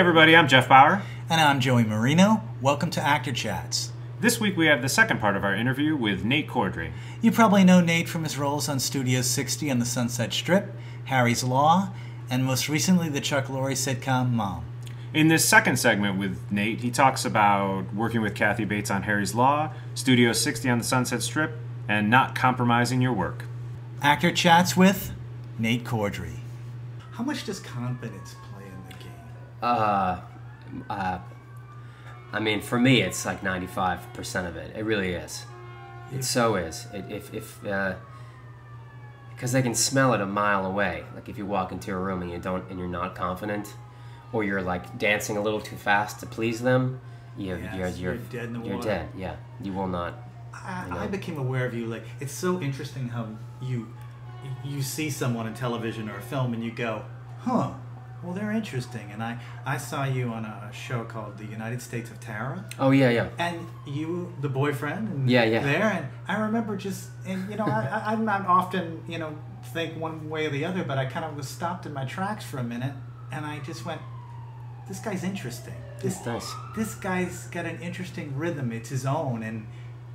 everybody, I'm Jeff Bower. And I'm Joey Marino. Welcome to Actor Chats. This week we have the second part of our interview with Nate Corddry. You probably know Nate from his roles on Studio 60 on the Sunset Strip, Harry's Law, and most recently the Chuck Lorre sitcom Mom. In this second segment with Nate, he talks about working with Kathy Bates on Harry's Law, Studio 60 on the Sunset Strip, and not compromising your work. Actor Chats with Nate Corddry. How much does confidence play in the game? I mean, for me, it's like 95% of it. It really is. It so is. Because they can smell it a mile away. Like if you walk into a room and you're not confident, or you're like dancing a little too fast to please them, you're dead in the water. You're dead. Yeah, you will not. I became aware of you. Like it's so interesting how you see someone in television or a film and you go, huh. Well, they're interesting, and I saw you on a show called The United States of Tara. Oh yeah. And you, the boyfriend, and yeah. there, and I remember I'm not often think one way or the other, but I kind of was stopped in my tracks for a minute, and I just went, this guy's interesting. This guy's got an interesting rhythm. It's his own, and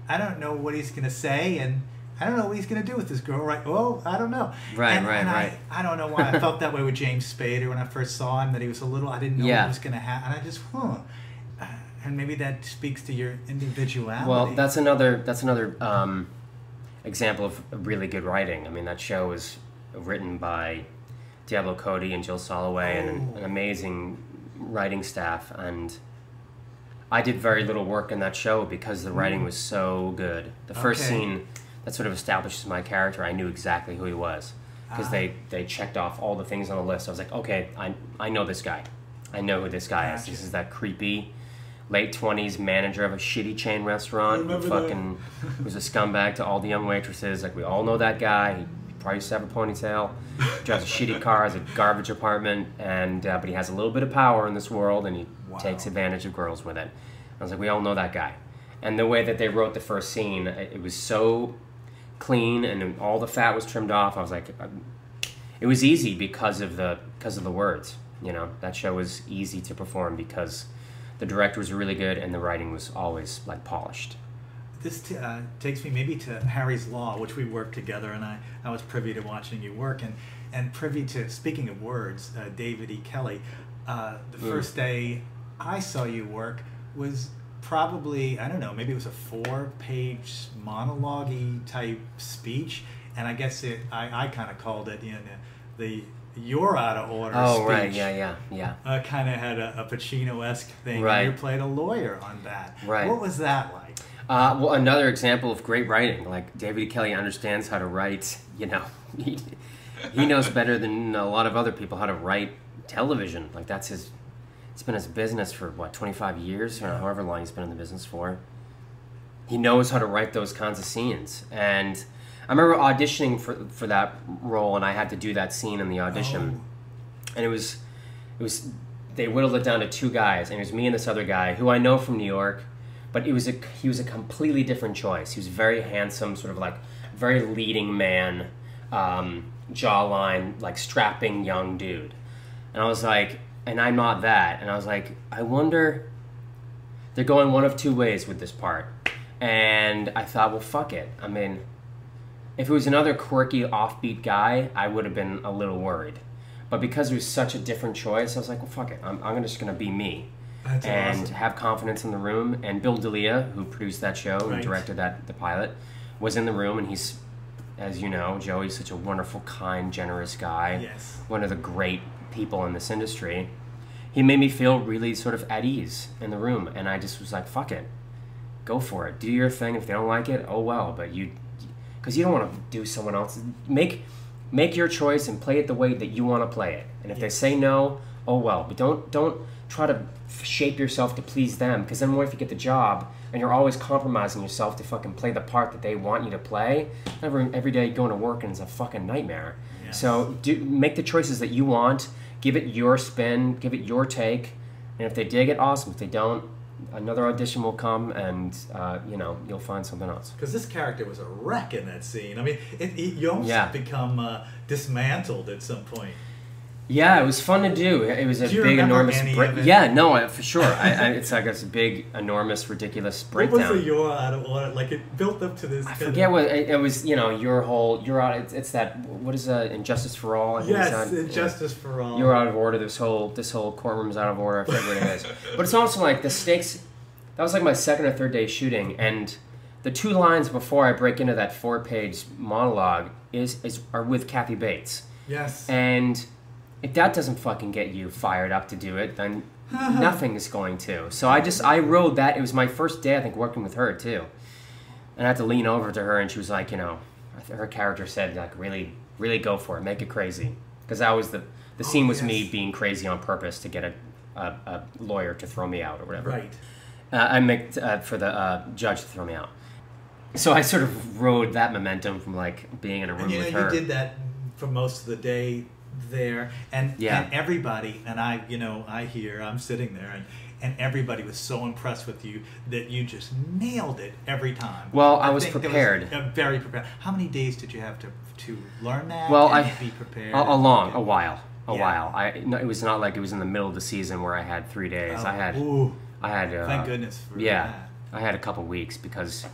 I don't know what he's gonna say, and I don't know what he's going to do with this girl, right? Oh, I don't know. Right. I don't know why I felt that way with James Spader when I first saw him, that he was a little, I didn't know what was going to happen. And I just, and maybe that speaks to your individuality. Well, that's another example of really good writing. I mean, that show was written by Diablo Cody and Jill Soloway and an amazing writing staff. And I did very little work in that show because the writing was so good. The first scene that sort of establishes my character, I knew exactly who he was because they checked off all the things on the list. I was like, okay, I know this guy. I know who this guy is. This is that creepy late 20s manager of a shitty chain restaurant who fucking was a scumbag to all the young waitresses. Like, we all know that guy. He probably used to have a ponytail, drives a shitty car, has a garbage apartment, and but he has a little bit of power in this world, and he takes advantage of girls with it. I was like, we all know that guy. And the way that they wrote the first scene, it was so clean, and all the fat was trimmed off. I was like, it was easy because of the words. That show was easy to perform because the director was really good and the writing was always like polished. This takes me maybe to Harry's Law, which we worked together, and I was privy to watching you work, and privy to, speaking of words, David E. Kelly. The first day I saw you work was probably, I don't know, maybe it was a 4-page monologue-y type speech, and I guess I kind of called it the "you're out of order" speech. Oh, right, yeah. Kind of had a Pacino-esque thing, right. And you played a lawyer on that. Right. What was that like? Well, another example of great writing. Like, David E. Kelly understands how to write, he knows better than a lot of other people how to write television. Like, it's been his business for, 25 years, or however long he's been in the business for. He knows how to write those kinds of scenes. And I remember auditioning for that role, and I had to do that scene in the audition. And it was they whittled it down to 2 guys, and it was me and this other guy, who I know from New York, but he was a completely different choice. He was very handsome, sort of like very leading man, jawline, like strapping young dude. And I was like, and I'm not that. And I was like, I wonder, they're going one of 2 ways with this part. And I thought, well, fuck it. I mean, if it was another quirky, offbeat guy, I would have been a little worried. But because it was such a different choice, I was like, well, fuck it. I'm just going to be me. That's and awesome. Have confidence in the room. And Bill D'Elia, who produced that show and directed the pilot, was in the room. And he's, as you know, Joey's such a wonderful, kind, generous guy. Yes. One of the great people in this industry. He made me feel really sort of at ease in the room, and I just was like, fuck it, go for it, do your thing. If they don't like it, oh well, but because you don't want to do someone else's. Make your choice and play it the way that you want to play it. And if they say no, oh well, but don't try to shape yourself to please them, because then what if you get the job and you're always compromising yourself to fucking play the part that they want you to play? Every day going to work and it's a fucking nightmare. Yes. So make the choices that you want. Give it your spin, give it your take, and if they dig it, awesome. If they don't, another audition will come, and you'll find something else. Because this character was a wreck in that scene. I mean, you almost become dismantled at some point. Yeah, it was fun to do. It was a Do you big, remember enormous any break. of it? Yeah, no, for sure. It's like it's a big, enormous, ridiculous breakdown. What was the you're out of order? Like it built up to this. I forget what it was. You know, you're out. It's that. What is Injustice for All? I think Yes, it's on, Injustice for All. You're out of order. This whole courtroom's out of order. I forget what it is. But it's also like the stakes. That was like my second or third day shooting, and the 2 lines before I break into that 4-page monologue are with Kathy Bates. Yes. And if that doesn't fucking get you fired up to do it, then nothing is going to. So I rode that. It was my first day, I think, working with her too. And I had to lean over to her, and she was like, you know, her character said, like, really, really go for it, make it crazy. Because that was the scene was me being crazy on purpose to get a lawyer to throw me out or whatever. Right. I make for the judge to throw me out. So I sort of rode that momentum from like being in a room with her. You did that for most of the day there, and everybody, and I'm sitting there, and everybody was so impressed with you that you just nailed it every time. Well, I was prepared. Very prepared. How many days did you have to learn that? Well, and be prepared. A while. It was not like it was in the middle of the season where I had 3 days. I had. Thank goodness for that. I had a couple weeks because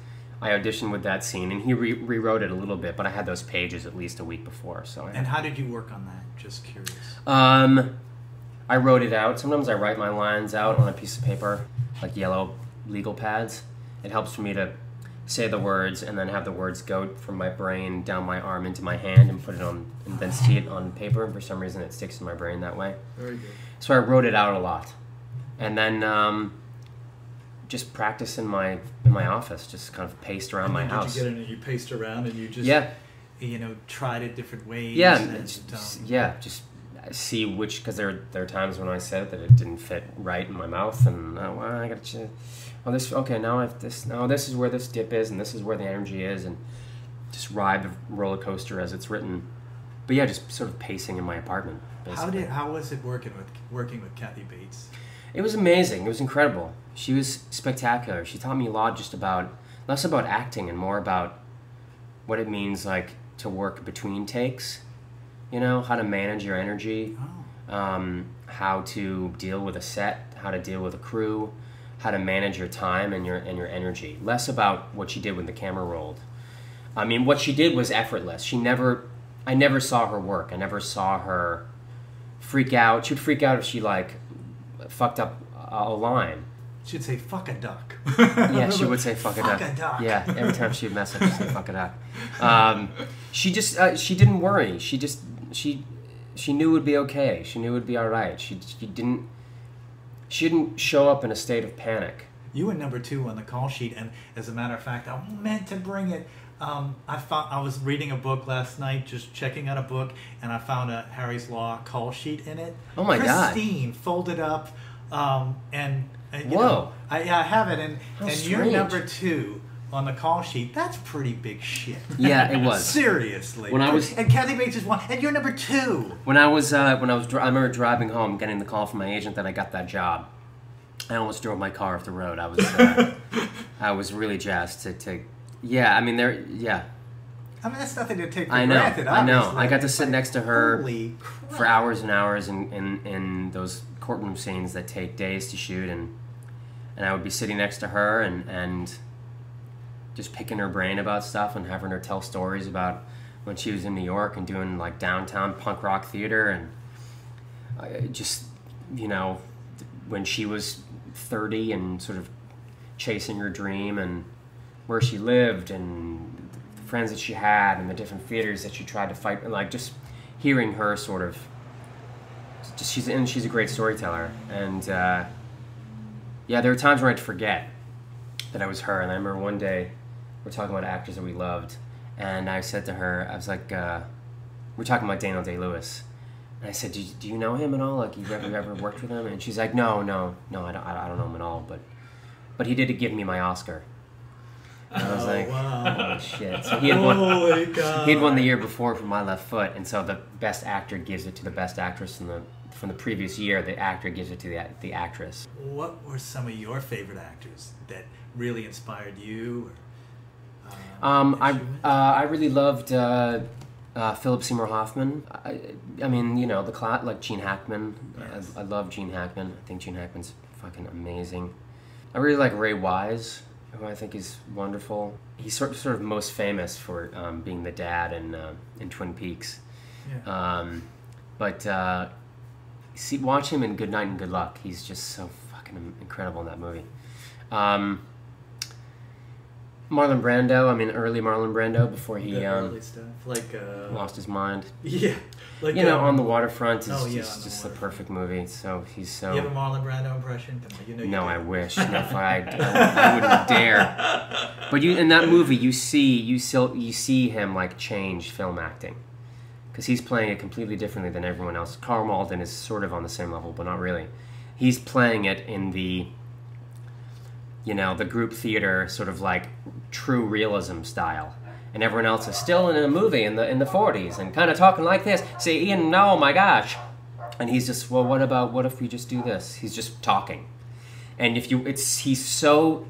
I auditioned with that scene, and he rewrote it a little bit, but I had those pages at least a week before. And how did you work on that? Just curious. I wrote it out. Sometimes I write my lines out on a piece of paper, like yellow legal pads. It helps for me to say the words and then have the words go from my brain down my arm into my hand and put it on, and then see it on paper. And for some reason, it sticks in my brain that way. Very good. So I wrote it out a lot, and then just practice in my office, just kind of paced around my house. Did you get in and you paced around and you just tried it different ways? Just see which, because there are times when I said that it didn't fit right in my mouth, and I got to. Oh, this okay. Now I have this. Now this is where this dip is, and this is where the energy is, and just ride the roller coaster as it's written. But yeah, just sort of pacing in my apartment. Basically. How was it working with Kathy Bates? It was amazing. It was incredible. She was spectacular. She taught me a lot, just less about acting and more about what it means like to work between takes. You know, how to manage your energy, how to deal with a set, how to deal with a crew, how to manage your time and your energy. Less about what she did when the camera rolled. I mean, what she did was effortless. I never saw her work. I never saw her freak out. She would freak out if she like fucked up a line. She'd say "fuck a duck." Yeah, she would say "fuck a duck." Fuck a duck. Yeah, every time she'd mess up, she'd say "fuck a duck." She just she didn't worry. She knew it would be okay. She knew it would be all right. She didn't show up in a state of panic. You were number 2 on the call sheet, and as a matter of fact, I meant to bring it. I was reading a book last night, just checking out a book, and I found a Harry's Law call sheet in it. Oh my God! Pristine, folded up, and you whoa! know, I have it, and strange. You're number 2 on the call sheet. That's pretty big shit. Yeah, it was. Seriously. And Kathy Bates is 1, and you're number 2. I remember driving home, getting the call from my agent that I got that job. I almost drove my car off the road. I was really jazzed to. Yeah, I mean that's nothing to take for I granted. know. Obviously. I got to sit next to her Holy crap. for hours and hours in those courtroom scenes that take days to shoot, and I would be sitting next to her and just picking her brain about stuff and having her tell stories about when she was in New York and doing like downtown punk rock theater, and just, you know, when she was 30 and sort of chasing her dream, and where she lived and the friends that she had and the different theaters that she tried to fight, and like just hearing her sort of she's a great storyteller, and there were times where I'd forget that I was her. And I remember one day we're talking about actors that we loved, and I said to her, I was like, we're talking about Daniel Day-Lewis, and I said, do you know him at all? Like, you ever worked with him? And she's like, no, I don't know him at all, but he did give me my Oscar. And I was like, wow. Oh shit! So he had won the year before for My Left Foot, and so the best actor gives it to the best actress from the previous year. The actor gives it to the actress. What were some of your favorite actors that really inspired you? I really loved Philip Seymour Hoffman. I mean, you know, like Gene Hackman. Yes. I love Gene Hackman. I think Gene Hackman's fucking amazing. I really like Ray Wise, who I think is wonderful. He's sort of most famous for being the dad in Twin Peaks. Yeah. Watch him in Good Night and Good Luck. He's just so fucking incredible in that movie. Marlon Brando. I mean, early Marlon Brando before he early stuff, like lost his mind. Yeah, like you know, On the Waterfront is just the Waterfront. perfect movie. So he's so. You have a Marlon Brando impression? Come on, you know. No, you I wish. No, I wouldn't dare. But in that movie, you see him like change film acting, because he's playing it completely differently than everyone else. Karl Malden is sort of on the same level, but not really. He's playing it in the, you know, the group theater sort of like true realism style, and everyone else is still in a movie in the 40s and kind of talking like this. Say, Ian, no, oh my gosh, and he's just, well, what if we just do this? He's just talking, and he so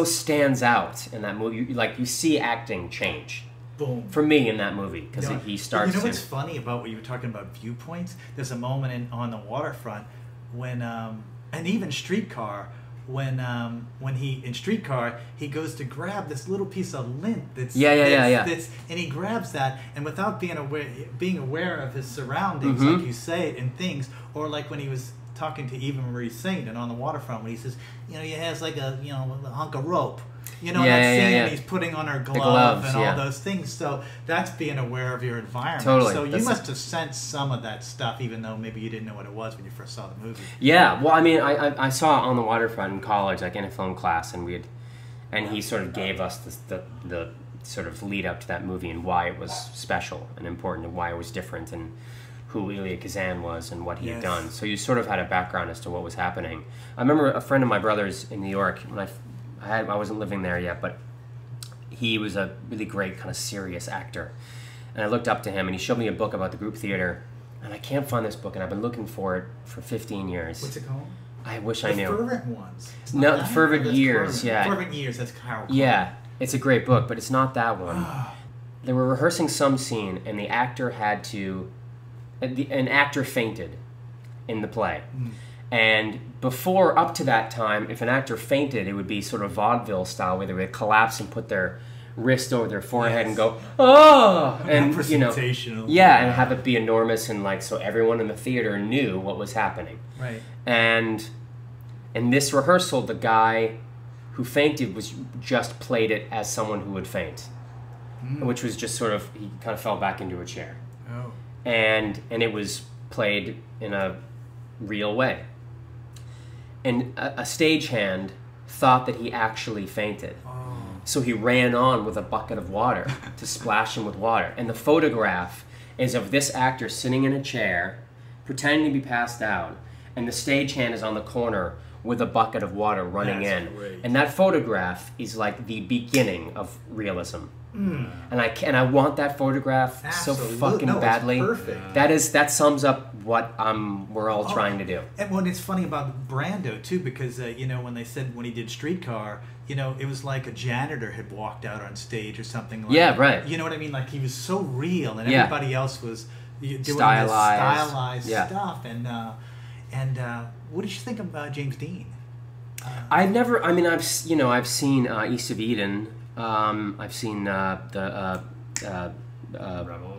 stands out in that movie. Like, you see acting change. Boom. For me in that movie, because he starts. You know what's funny about what you were talking about viewpoints? There's a moment on the waterfront when, and even Streetcar, when he in Streetcar he goes to grab this little piece of lint that's and he grabs that, and without being aware of his surroundings, like you say it, and things, or like when he was talking to Eva Marie Saint and On the Waterfront, when he says, you know, he has like a hunk of rope. You know, that scene he's putting on her glove and all those things. So that's being aware of your environment. Totally. So you must have sensed some of that stuff, even though maybe you didn't know what it was when you first saw the movie. Yeah, well, I mean, I saw On the Waterfront in college, like in a film class, and he sort of gave us the sort of lead up to that movie and why it was special and important and why it was different and who Elia Kazan was and what he had done. So you sort of had a background as to what was happening. I remember a friend of my brother's in New York when I wasn't living there yet, but he was a really great kind of serious actor. And I looked up to him, and he showed me a book about the group theater, and I can't find this book, and I've been looking for it for 15 years. What's it called? I wish I knew. The Fervent Ones. No, Fervent Years, Fervent Years, that's Carol. Yeah, it's a great book, but it's not that one. They were rehearsing some scene, and the actor an actor fainted in the play. And up to that time, if an actor fainted, it would be sort of vaudeville style, where they would collapse and put their wrist over their forehead and go, oh! And, you know, and have it be enormous, and like, so everyone in the theater knew what was happening. Right. And in this rehearsal, the guy who fainted just played it as someone who would faint, which was just sort of, he kind of fell back into a chair. Oh. And it was played in a real way. And a stagehand thought that he actually fainted. Oh. So he ran on with a bucket of water to splash him with water. And the photograph is of this actor sitting in a chair, pretending to be passed out, and the stagehand is on the corner with a bucket of water running in. Great. And that photograph is like the beginning of realism. And I want that photograph so fucking badly. It's perfect. That sums up what we're all trying to do. And when it's funny about Brando too, because you know, when they said when he did Streetcar, you know, it was like a janitor had walked out on stage or something. Like, yeah, right. You know what I mean? Like, he was so real, and everybody else was doing stylized this stylized stuff. And what did you think of James Dean? I've seen East of Eden. I've seen Rebel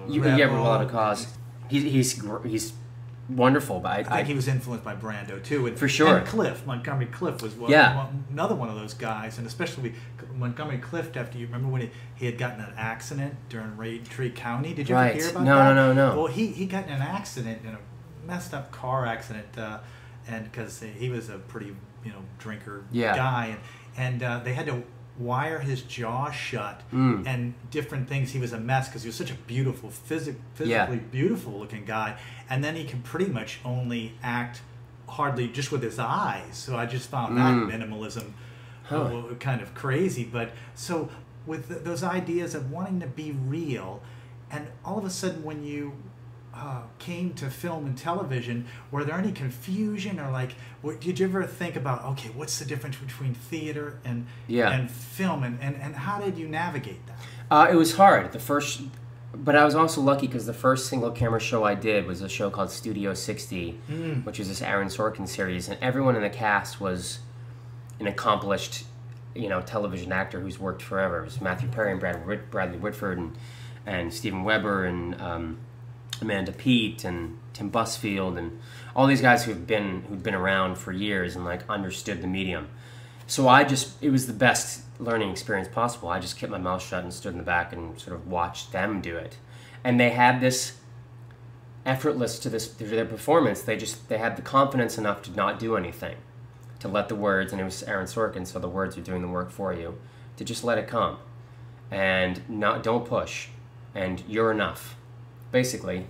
Without a Cause. He's wonderful, but I think he was influenced by Brando too, and, for sure. And Montgomery Clift was another one of those guys, and especially Montgomery Clift. After, you remember when he had gotten an accident during Raintree County? Did you ever hear about that? No. Well, he got in an accident, in a messed up car accident, and because he was a pretty drinker guy, and they had to wire his jaw shut and different things. He was a mess because he was such a beautiful, physically beautiful looking guy, and then he could pretty much only act hardly just with his eyes. So I just found that minimalism kind of crazy. But so with those ideas of wanting to be real, and all of a sudden when you came to film and television, were there any confusion, or like, did you ever think about, okay, what's the difference between theater and film, and how did you navigate that? It was hard. The first But I was also lucky because the first single camera show I did was a show called Studio 60, which was this Aaron Sorkin series, and everyone in the cast was an accomplished, television actor who's worked forever. It was Matthew Perry and Bradley Whitford and Steven Weber and Amanda Peet and Tim Busfield and all these guys who'd been around for years and like understood the medium. So it was the best learning experience possible. I just kept my mouth shut and stood in the back and sort of watched them do it. And they had this effortless to their performance. They had the confidence enough to not do anything, to let the words, and it was Aaron Sorkin, so the words are doing the work for you, to just let it come. And don't push. And you're enough. Basically,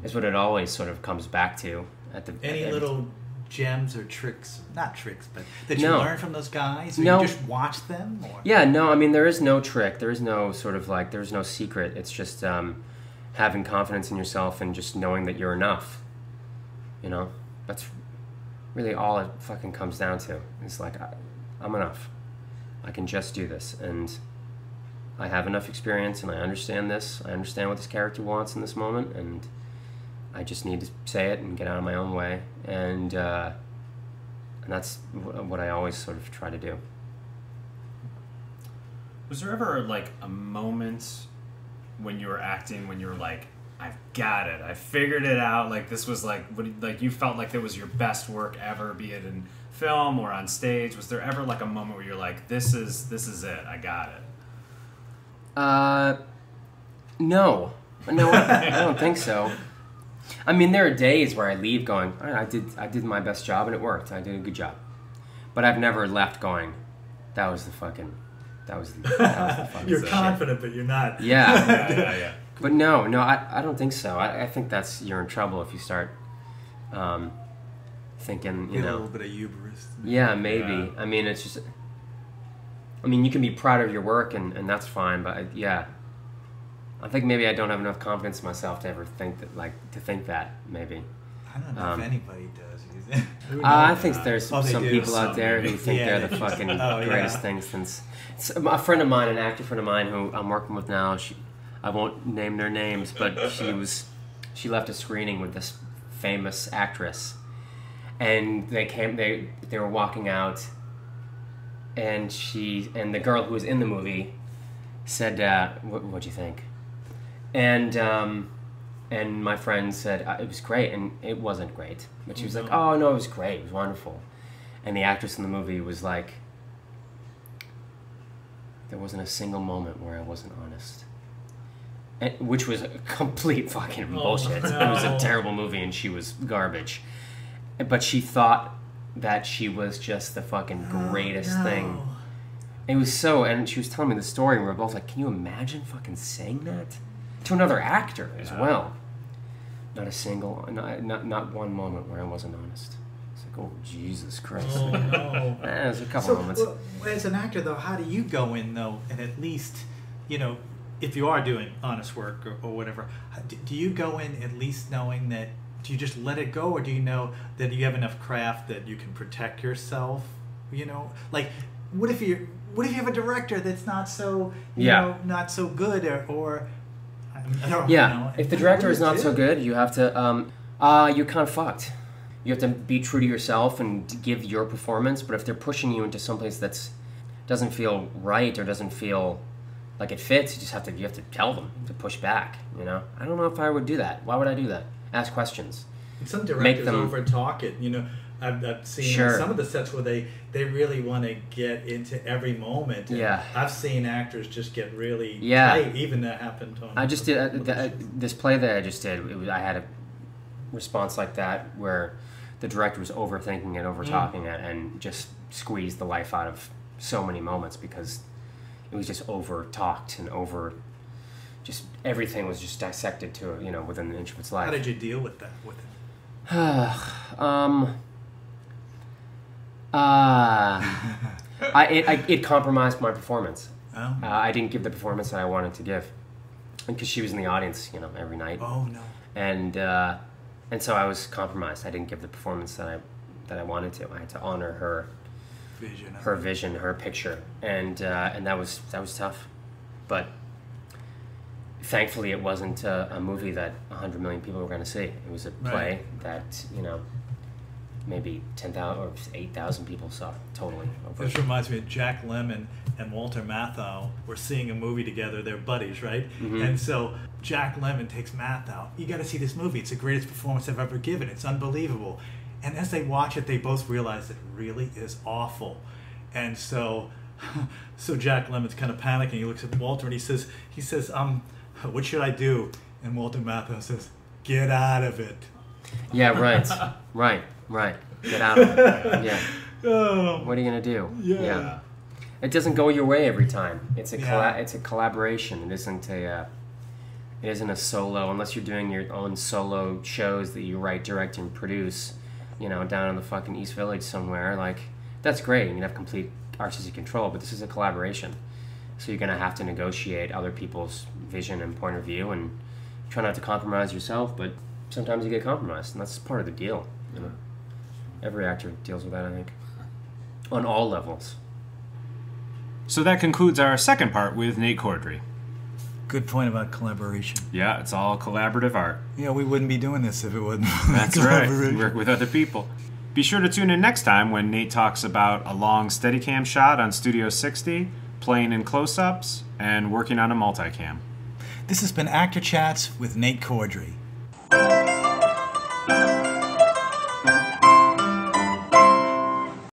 is what it always sort of comes back to at the Any end. little gems or tricks, not tricks, but that you No. learn from those guys? Or No. you just watch them? Or? Yeah, no, I mean, there is no trick. There is no sort of like, there's no secret. It's just having confidence in yourself and just knowing that you're enough. That's really all it fucking comes down to. It's like, I'm enough. I can just do this. And I have enough experience and I understand this. I understand what this character wants in this moment. And I just need to say it and get out of my own way. And that's what I always sort of try to do. Was there ever like a moment when you were acting when you were like, I've got it, I figured it out, like this was like you felt like it was your best work ever, be it in film or on stage? Was there ever like a moment where you're like, this is it, I got it? No, I don't think so. I mean, there are days where I leave going, all right, I did my best job and it worked. I did a good job. But I've never left going, that was the fucking You're shit. confident, but you're not. Yeah. Yeah. But no, I don't think so. I think you're in trouble if you start thinking, Get a little bit of hubris. Yeah, maybe. Yeah. I mean, it's just, you can be proud of your work and that's fine, but I think maybe I don't have enough confidence in myself to ever think that, maybe. I don't know if anybody does. I think there's some do. people out there who Some think yeah. they're the fucking Oh, greatest yeah. thing since... A friend of mine, an actor friend of mine who I'm working with now, I won't name their names, but she left a screening with this famous actress. And they were walking out, and the girl who was in the movie said, what'd you think? And my friend said, it was great, and it wasn't great. But she was like, oh, no, it was great, it was wonderful. And the actress in the movie was like, there wasn't a single moment where I wasn't honest. Which was a complete fucking bullshit. No. It was a terrible movie, and she was garbage. But she thought that she was just the fucking greatest thing. It was so, and she was telling me the story, and we were both like, can you imagine fucking saying that? To another actor as well. Not a single, not one moment where I wasn't honest. It's like, oh, Jesus Christ. Oh, no. There's a couple moments. Well, as an actor, though, how do you go in, though, and at least, if you are doing honest work or whatever, do you go in at least knowing that, do you just let it go, or do you know that you have enough craft that you can protect yourself? Like, what if you have a director that's not so, not so good, or if the director is not so good, you have to, you're kind of fucked. You have to be true to yourself and give your performance, but if they're pushing you into someplace that doesn't feel right or doesn't feel like it fits, you have to tell them to push back, I don't know if I would do that. Why would I do that? Ask questions. Some directors over talk it, I've seen some of the sets where they really want to get into every moment. And I've seen actors just get really tight. Even that happened on. I just did this play that I just did. I had a response like that where the director was overthinking it, over-talking it, and just squeezed the life out of so many moments because it was just over-talked and just everything was just dissected to within an inch of its life. How did you deal with that? It compromised my performance. Oh. I didn't give the performance that I wanted to give, because she was in the audience, every night. Oh no. And so I was compromised. I didn't give the performance that I wanted to. I had to honor her vision, her picture, and that was tough. But thankfully, it wasn't a movie that 100 million people were going to see. It was a play that, maybe 10,000 or 8,000 people saw totally. This reminds me of Jack Lemmon and Walter Matthau were seeing a movie together. They're buddies, right? Mm-hmm. And so Jack Lemmon takes Matthau. You got to see this movie. It's the greatest performance I've ever given. It's unbelievable. And as they watch it, they both realize it really is awful. And so Jack Lemmon's kind of panicking. He looks at Walter and he says, what should I do? And Walter Matthau says, get out of it. Yeah, right. Get out of it. Yeah. Oh. What are you gonna do? Yeah. It doesn't go your way every time. It's a collaboration. It isn't a solo, unless you're doing your own solo shows that you write, direct, and produce. Down in the fucking East Village somewhere. Like, that's great. You can have complete artistic control, but this is a collaboration. So you're gonna have to negotiate other people's vision and point of view, and try not to compromise yourself. But sometimes you get compromised, and that's part of the deal. Every actor deals with that, I think, on all levels. So that concludes our second part with Nate Corddry. Good point about collaboration. Yeah, it's all collaborative art. Yeah, we wouldn't be doing this if it wasn't. That's right. Work with other people. Be sure to tune in next time when Nate talks about a long Steadicam shot on Studio 60, playing in close-ups, and working on a multicam. This has been Actor Chats with Nate Corddry.